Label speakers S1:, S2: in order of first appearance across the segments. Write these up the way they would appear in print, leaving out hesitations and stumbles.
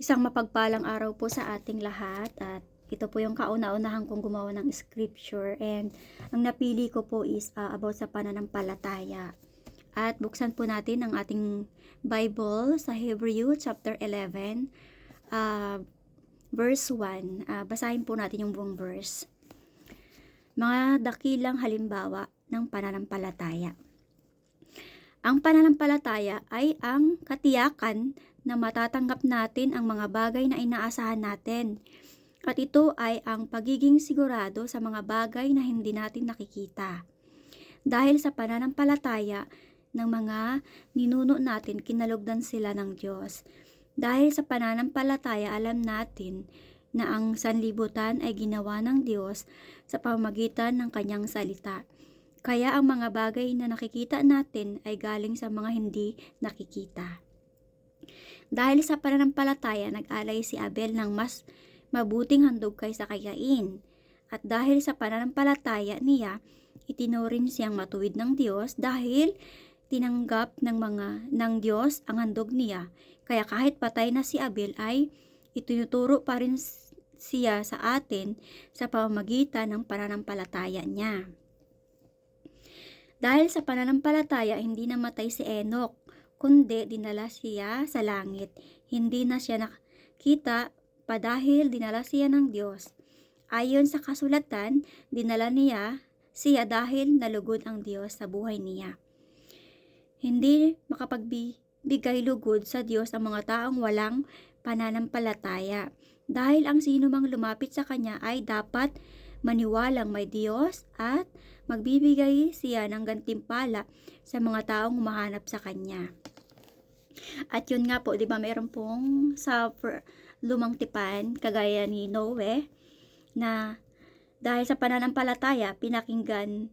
S1: Isang mapagpalang araw po sa ating lahat at ito po yung kauna-unahan kong gumawa ng scripture and ang napili ko po is about sa pananampalataya. At buksan po natin ang ating Bible sa Hebrew chapter 11 verse 1. Basahin po natin yung buong verse. Mga dakilang halimbawa ng pananampalataya. Ang pananampalataya ay ang katiyakan na matatanggap natin ang mga bagay na inaasahan natin. At ito ay ang pagiging sigurado sa mga bagay na hindi natin nakikita. Dahil sa pananampalataya ng mga ninuno natin, kinalugdan sila ng Diyos. Dahil sa pananampalataya, alam natin na ang sanlibutan ay ginawa ng Diyos sa pamamagitan ng kanyang salita. Kaya ang mga bagay na nakikita natin ay galing sa mga hindi nakikita. Dahil sa pananampalataya, nag-alay si Abel ng mas mabuting handog kaysa kay Cain. At dahil sa pananampalataya niya, itinuring siyang matuwid ng Diyos dahil tinanggap ng Diyos ang handog niya. Kaya kahit patay na si Abel ay itinuturo pa rin siya sa atin sa pamamagitan ng pananampalataya niya. Dahil sa pananampalataya, hindi namatay si Enoch, kundi dinala siya sa langit. Hindi na siya nakita pa dahil dinala siya ng Diyos. Ayon sa kasulatan, dinala niya siya dahil nalugod ang Diyos sa buhay niya. Hindi makapagbigay lugod sa Diyos ang mga taong walang pananampalataya. Dahil ang sino mang lumapit sa Kanya ay dapat maniwalang may Diyos at magbibigay siya ng gantimpala sa mga taong humahanap sa Kanya. At yun nga po, di ba, meron pong sa lumang tipan, kagaya ni Noe, na dahil sa pananampalataya, pinakinggan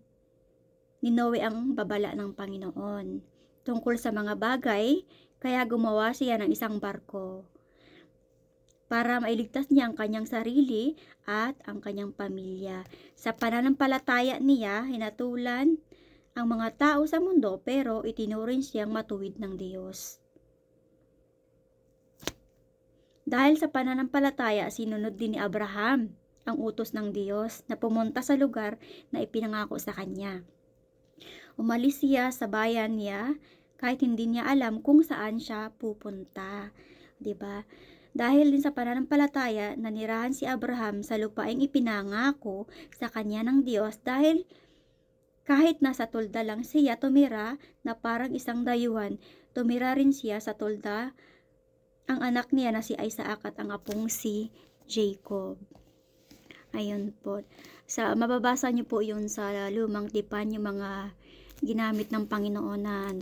S1: ni Noe ang babala ng Panginoon tungkol sa mga bagay, kaya gumawa siya ng isang barko para mailigtas niya ang kanyang sarili at ang kanyang pamilya. Sa pananampalataya niya, hinatulan ang mga tao sa mundo pero itinuring siyang matuwid ng Diyos. Dahil sa pananampalataya, sinunod din ni Abraham ang utos ng Diyos na pumunta sa lugar na ipinangako sa kanya. Umalis siya sa bayan niya kahit hindi niya alam kung saan siya pupunta. 'Di ba? Dahil din sa pananampalataya, nanirahan si Abraham sa lupaing ipinangako sa kanya ng Diyos dahil kahit nasa tolda lang siya tumira na parang isang dayuhan, tumira rin siya sa tolda ang anak niya na si Isaac at ang apong si Jacob. Ayun po. Mababasa niyo po yun sa lumang tipan, yung mga ginamit ng Panginoon na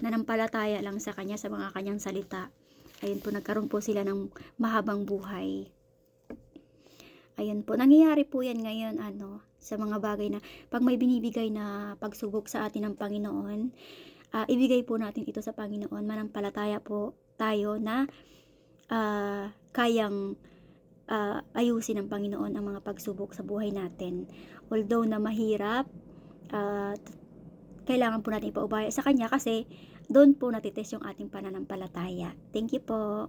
S1: nanampalataya lang sa Kanya, sa mga Kanyang salita. Ayun po, nagkaroon po sila ng mahabang buhay. Ayun po, nangyayari po yan ngayon, sa mga bagay na, pag may binibigay na pagsubok sa atin ng Panginoon, ibigay po natin ito sa Panginoon, manampalataya po tayo na kayang ayusin ng Panginoon ang mga pagsubok sa buhay natin. Although na mahirap, kailangan po natin ipaubaya sa Kanya kasi doon po natitest yung ating pananampalataya. Thank you po.